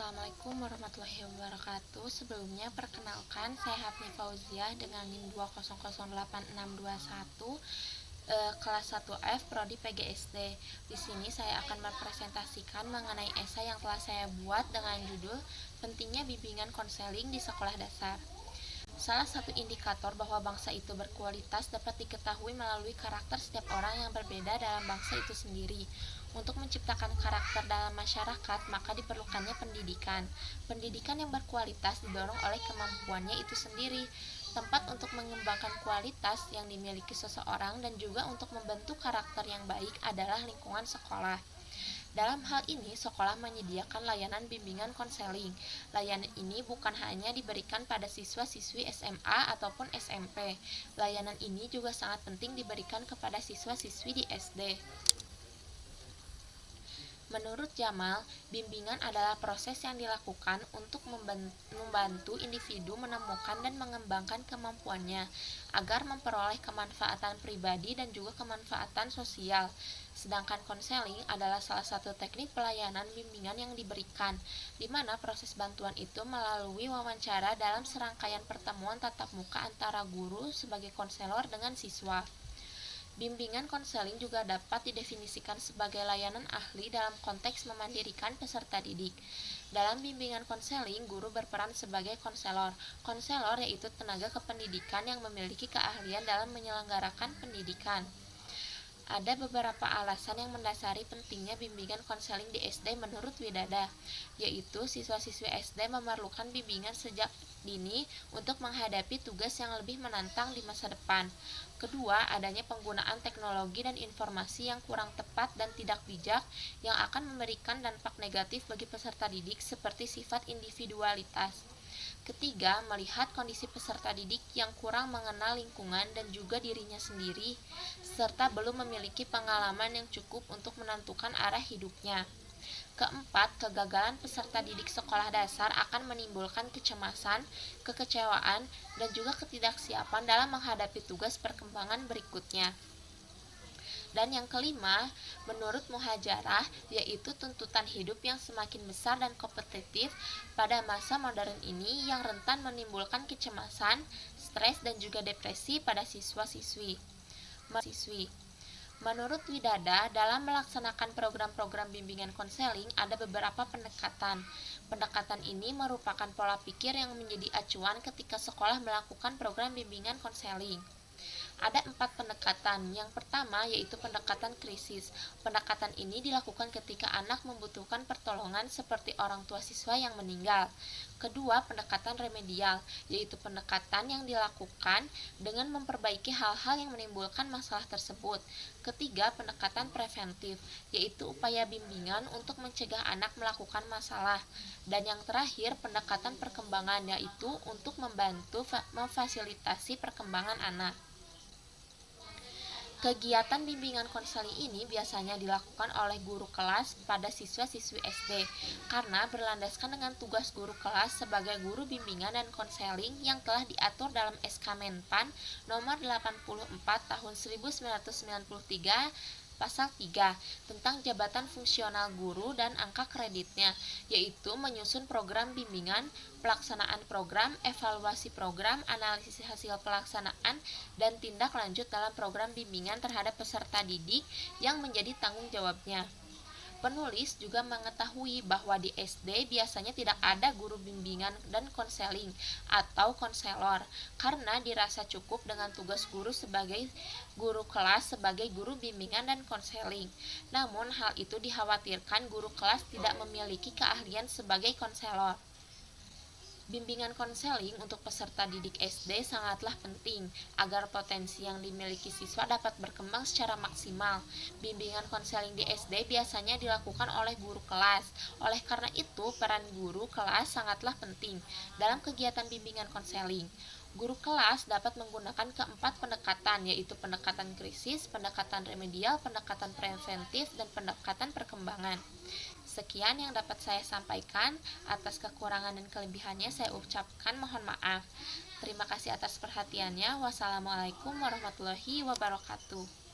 Assalamualaikum warahmatullahi wabarakatuh. Sebelumnya perkenalkan, saya Hafni Fauziah dengan NIM 2008621, kelas 1F Prodi PGSD. Di sini saya akan mempresentasikan mengenai esai yang telah saya buat dengan judul Pentingnya Bimbingan Konseling di Sekolah Dasar. Salah satu indikator bahwa bangsa itu berkualitas dapat diketahui melalui karakter setiap orang yang berbeda dalam bangsa itu sendiri. Untuk menciptakan karakter dalam masyarakat, maka diperlukannya pendidikan. Pendidikan yang berkualitas didorong oleh kemampuannya itu sendiri, tempat untuk mengembangkan kualitas yang dimiliki seseorang dan juga untuk membentuk karakter yang baik adalah lingkungan sekolah. Dalam hal ini, sekolah menyediakan layanan bimbingan konseling. Layanan ini bukan hanya diberikan pada siswa-siswi SMA ataupun SMP. Layanan ini juga sangat penting diberikan kepada siswa-siswi di SD. Menurut Jamal, bimbingan adalah proses yang dilakukan untuk membantu individu menemukan dan mengembangkan kemampuannya agar memperoleh kemanfaatan pribadi dan juga kemanfaatan sosial. Sedangkan konseling adalah salah satu teknik pelayanan bimbingan yang diberikan, di mana proses bantuan itu melalui wawancara dalam serangkaian pertemuan tatap muka antara guru sebagai konselor dengan siswa. Bimbingan konseling juga dapat didefinisikan sebagai layanan ahli dalam konteks memandirikan peserta didik. Dalam bimbingan konseling, guru berperan sebagai konselor. Konselor yaitu tenaga kependidikan yang memiliki keahlian dalam menyelenggarakan pendidikan. Ada beberapa alasan yang mendasari pentingnya bimbingan konseling di SD menurut Widada, yaitu siswa-siswi SD memerlukan bimbingan sejak dini untuk menghadapi tugas yang lebih menantang di masa depan. Kedua, adanya penggunaan teknologi dan informasi yang kurang tepat dan tidak bijak yang akan memberikan dampak negatif bagi peserta didik seperti sifat individualitas. Ketiga, melihat kondisi peserta didik yang kurang mengenal lingkungan dan juga dirinya sendiri, serta belum memiliki pengalaman yang cukup untuk menentukan arah hidupnya. Keempat, kegagalan peserta didik sekolah dasar akan menimbulkan kecemasan, kekecewaan, dan juga ketidaksiapan dalam menghadapi tugas perkembangan berikutnya. Dan yang kelima, menurut Muhajarah, yaitu tuntutan hidup yang semakin besar dan kompetitif pada masa modern ini yang rentan menimbulkan kecemasan, stres, dan juga depresi pada siswa-siswi. Menurut Widada, dalam melaksanakan program-program bimbingan konseling ada beberapa pendekatan. Pendekatan ini merupakan pola pikir yang menjadi acuan ketika sekolah melakukan program bimbingan konseling. Ada 4 pendekatan. Yang pertama yaitu pendekatan krisis. Pendekatan ini dilakukan ketika anak membutuhkan pertolongan seperti orang tua siswa yang meninggal. Kedua, pendekatan remedial, yaitu pendekatan yang dilakukan dengan memperbaiki hal-hal yang menimbulkan masalah tersebut. Ketiga, pendekatan preventif, yaitu upaya bimbingan untuk mencegah anak melakukan masalah. Dan yang terakhir, pendekatan perkembangan, yaitu untuk membantu memfasilitasi perkembangan anak. Kegiatan bimbingan konseling ini biasanya dilakukan oleh guru kelas pada siswa-siswi SD karena berlandaskan dengan tugas guru kelas sebagai guru bimbingan dan konseling yang telah diatur dalam SK Menpan nomor 84 tahun 1993 Pasal 3 tentang jabatan fungsional guru dan angka kreditnya, yaitu menyusun program bimbingan, pelaksanaan program, evaluasi program, analisis hasil pelaksanaan, dan tindak lanjut dalam program bimbingan terhadap peserta didik yang menjadi tanggung jawabnya. Penulis juga mengetahui bahwa di SD biasanya tidak ada guru bimbingan dan konseling atau konselor karena dirasa cukup dengan tugas guru sebagai guru kelas sebagai guru bimbingan dan konseling. Namun hal itu dikhawatirkan guru kelas tidak memiliki keahlian sebagai konselor. Bimbingan konseling untuk peserta didik SD sangatlah penting agar potensi yang dimiliki siswa dapat berkembang secara maksimal. Bimbingan konseling di SD biasanya dilakukan oleh guru kelas. Oleh karena itu, peran guru kelas sangatlah penting dalam kegiatan bimbingan konseling. Guru kelas dapat menggunakan keempat pendekatan, yaitu pendekatan krisis, pendekatan remedial, pendekatan preventif, dan pendekatan perkembangan. Sekian yang dapat saya sampaikan. Atas kekurangan dan kelebihannya saya ucapkan mohon maaf. Terima kasih atas perhatiannya. Wassalamualaikum warahmatullahi wabarakatuh.